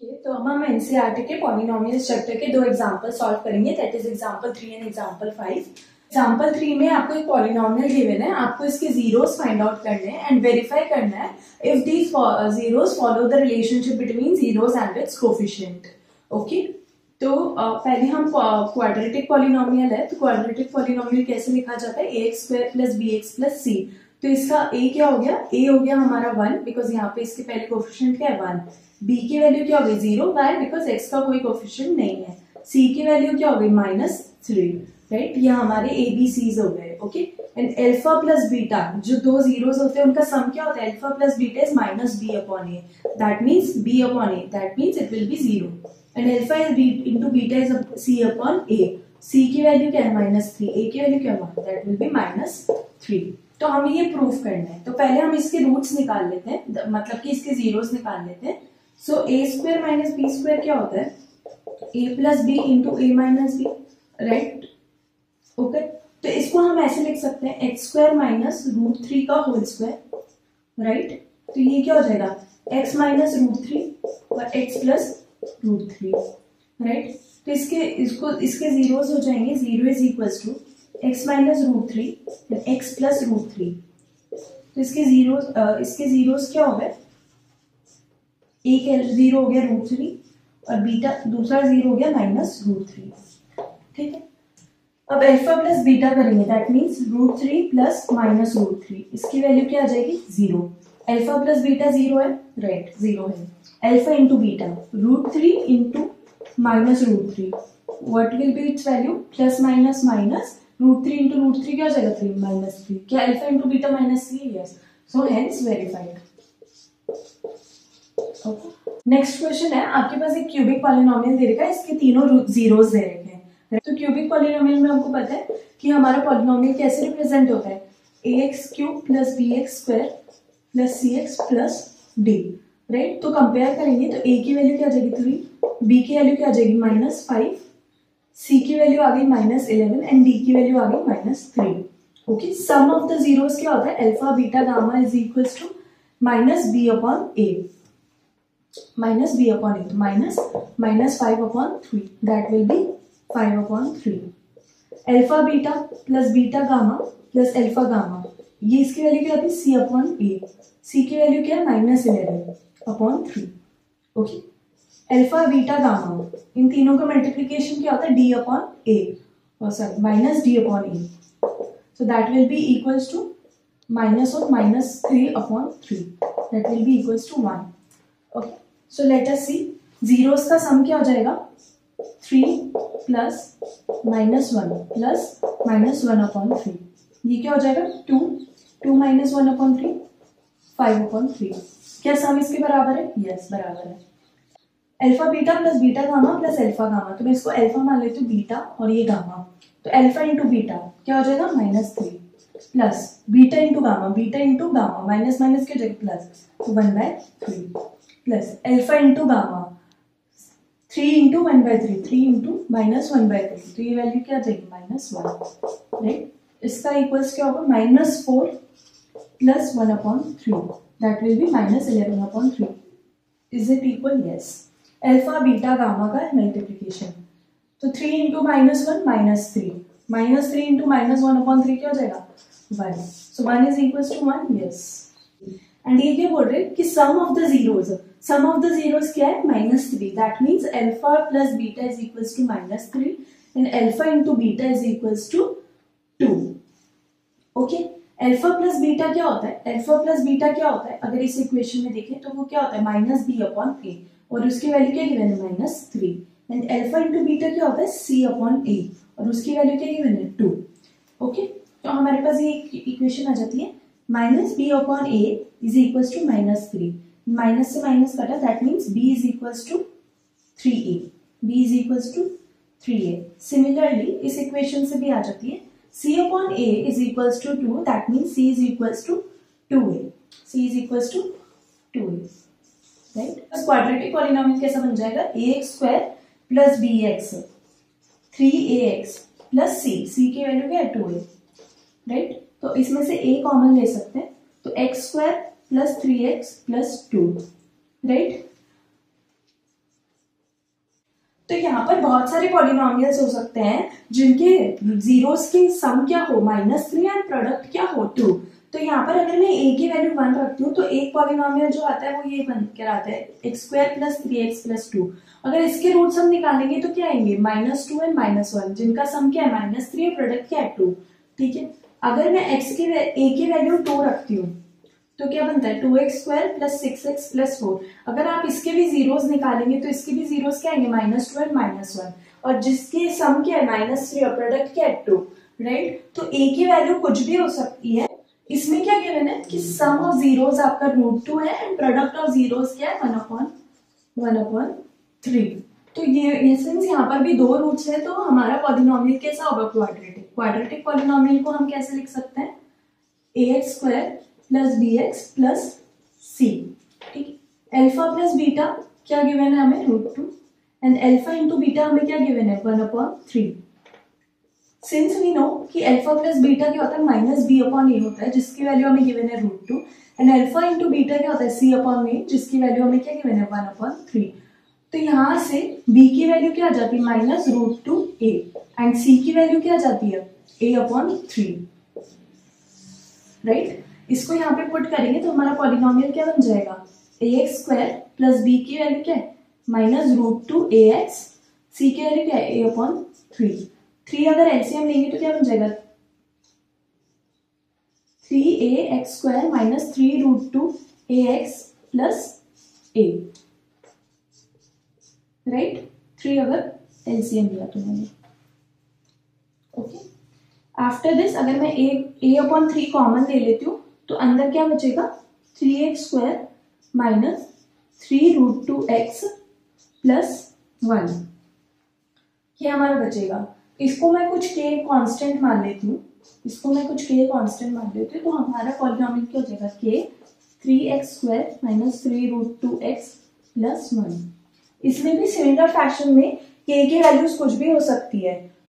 तो अब हम एनसीईआरटी के पॉलिनोमियल चैप्टर के दो एग्जांपल सॉल्व करेंगे, that is example 3 and example 5। Example 3 में आपको एक पॉलिनोमियल गिवन है, आपको इसके जीरोस फाइंड आउट करने हैं एंड वेरीफाई करना है if these zeros follow the relationship between zeros and it's coefficient. Okay, तो पहले हम क्वाड्रेटिक पॉलिनोमियल है, तो क्वाड्रेटिक पॉलिनोमियल कैसे लिखा जाता है, ax square plus bx plus c। तो इसका a क्या हो गया, a हो गया हमारा 1 बिकॉज यहाँ पे इसके पहले कोफिशिएंट क्या है 1, b की वैल्यू क्या हो गई 0 वाई बिकॉज x का कोई कोफिशिएंट नहीं है, c की वैल्यू क्या हो गई -3, राइट। ये हमारे ए बी सीज हो गए। Okay, and alpha plus beta, जो दो जीरोस होते हैं उनका सम क्या होता है, alpha plus beta is -b upon a, that means b upon a, that means it will be 0 and alpha is b into beta is c upon a, c की value क्या है -3, a की वैल्यू क्या है, that will B -3। तो हमें ये proof करना है, तो पहले हम इसके रूट्स निकाल लेते हैं, मतलब कि इसके जीरोस निकाल लेते हैं। So a square minus b square क्या होता है, a plus b into a minus b, right. Okay, तो इसको हम ऐसे लिख सकते हैं एक्स स्क्वायर माइनस √3 का होल स्क्वायर, राइट। तो ये क्या हो जाएगा x माइनस √3 और x प्लस √3, राइट। तो इसके जीरोस हो जाएंगे, 0 is equal to x minus √3 x plus √3। तो इसके जीरोस क्या हो गए, एक जीरो हो गया √3 और बीटा दूसरा जीरो हो गया -√3, ठीक है। अब अल्फा प्लस बीटा करेंगे, दैट मीन्स √3 प्लस -√3, इसकी वैल्यू क्या आ जाएगी 0। अल्फा प्लस बीटा 0 है, राइट 0 है। Alpha into beta √3 into -√3, what will be it's value, plus minus minus √3 into √3 क्या हो जाएगा 3 -3, क्या alpha into beta -3, yes, so hence verified. Next question है, आपके पास एक क्यूबिक पॉलिनोमियल दे रखा है, इसके तीनों जीरोस दे रखे हैं। तो क्यूबिक पॉलिनोमियल में हमको पता है कि हमारा पॉलिनोमियल कैसे रिप्रेजेंट होता है, ax³ plus bx square plus cx plus d, right. तो कंपेयर करेंगे तो a की वैल्यू क्या आ जाएगी 3, b की वैल्यू क्या आ जाएगी -5, c की वैल्यू आ गई -11 एंड d की वैल्यू आ गई -3। Okay, sum of the zeros क्या होता है, alpha beta gamma is equals to -b upon a, -b upon a, -5 upon 3, that will be 5 upon 3। Alpha beta plus beta gamma plus alpha gamma, ये इसकी value क्या होती है c upon a, c की value क्या है -11 upon 3। Okay, alpha beta gamma, इन तीनों का मल्टीप्लीकेशन क्या होता है d upon a, sorry -d upon a, so that will be equals to -3 upon 3, that will be equals to 1। Okay, so let us see, zeros का sum क्या हो जाएगा 3 plus -1 plus -1 upon 3, ये क्या हो जाएगा 2 माइनस 1 अपॉन 3, 5 अपॉन 3। क्या सम इसके बराबर है, यस बराबर है। Alpha beta plus beta gamma plus alpha gamma, तो मैं इसको अल्फा मान लेती हूँ बीटा और ये गामा, तो अल्फा इंटू बीटा क्या हो जाएगा -3 plus beta into gamma minus minus क्या हो जाएगा प्लस, तो 1/3 plus alpha into gamma 3 into 1/3, 3 into -1/3, तो ये वैल्यू क्या आ जाएगी -1, राइट। इसका इक्वल्स क्या होगा -4 plus 1 upon 3, that will B -11 upon 3, is it equal, yes. Alpha beta gamma का मल्टीप्लीकेशन, तो 3 इंटू -1 -3 इंटू -1 अपॉन 3 क्या हो जाएगा 1, so 1 is equals to 1, yes. And ये क्या बोल रहे हैं कि सम ऑफ द जीरोस क्या है -3, that means alpha plus beta is equals to -3 and alpha into beta is equals to 2। Okay, alpha plus beta क्या होता है, अगर इस इक्वेशन में देखें तो वो क्या होता है -b अपॉन a, और उसकी वैल्यू क्या गिवन है -3, एंड अल्फा इंटू बीटा क्या होता है c अपॉन a, और उसकी वैल्यू क्या गिवन है 2। ओके, तो हमारे पास ये इक्वेशन आ जाती है -b upon a is equals to -3, minus से माइनस कटा, that means b is equals to 3a। Similarly इस इक्वेशन से भी आ जाती है c upon a is equals to 2, that means c is equals to 2a, right. Quadratic polynomial कैसा बन जाएगा, ax square plus bx 3ax plus c की वैल्यू क्या है 2a, राइट। तो इसमें से a कॉमन ले सकते हैं, तो x square plus 3x plus 2, right. तो यहाँ पर बहुत सारे पॉलिनोमियल्स हो सकते हैं जिनके जीरोस के सम क्या हो -3 एंड प्रोडक्ट क्या हो 2। तो यहाँ पर अगर मैं a की वैल्यू 1 रखती हूँ तो एक पॉलिनोमियल जो आता है वो ये बन कर आता है x² + 3x + 2। अगर इसके रूट्स हम निकालेंगे तो क्या आएंगे -2 एंड -1, जिनका सम क्या है -3 और प्रोडक्ट क्या है 2। ठीक है, अगर मैं a की वैल्यू 2 रखती हूँ तो क्या बनता है 2x² + 6x + 4। अगर आप इसके भी जीरोस निकालेंगे तो इसके भी जीरोस क्या आएंगे -2 एंड -1, और जिसके सम क्या है -3 और प्रोडक्ट क्या है 2। राइट, तो a की वैल्यू कुछ भी हो सकती है। इसमें क्या गिवन है कि सम ऑफ जीरोस आपका √2 है एंड प्रोडक्ट ऑफ जीरोस क्या है 1/3। तो ये सिंस यहाँ पर भी दो रूट्स है तो हमारा पॉलिनोमियल कैसा होगा क्वाड्रेटिक पॉलिनोमियल को हम कैसे लिख सकते हैं ax² + bx + c। ठीक, अल्फा प्लस बीटा क्या गिवन है हमें √2 एंड अल्फा इंटू बीटा हमें क्या गिवन है 1/3। सिंस वी नो कि अल्फा प्लस बीटा क्या होता है -b/a होता है जिसकी वैल्यू हमें गिवन है √2 एंड अल्फा इंटू बीटा क्या होता है c/a जिसकी वैल्यू हमें क्या गिवन है 1/3। तो यहाँ से b की वैल्यू क्या आ जाती है -√2a एंड c की वैल्यू क्या आ जाती है a/3। राइट, इसको यहाँ पे पुट करेंगे तो हमारा पॉलिनोमियल क्या बन जाएगा ax² + b की वैल्यू क्या है -√2ax, c की वैल्यू क्या है a/3। 3 अगर एलसीएम लेंगे तो क्या बन जाएगा 3ax² - 3√2ax + a। राइट, 3 अगर एलसीएम लिया तो मैंने। ओके, आफ्टर दिस अगर मैं a/3 कॉमन ले लेती हूँ तो अंदर क्या बचेगा 3x² - 3√2x + 1, ये हमारा बचेगा। इसको मैं कुछ k कांस्टेंट मान लेती हूँ, तो हमारा पॉलिनोमियल क्या हो जाएगा k 3x² - 3√2x + 1। इसमें भी सिमिलर फैशन में k की वैल्यूज कुछ भी हो सकती है।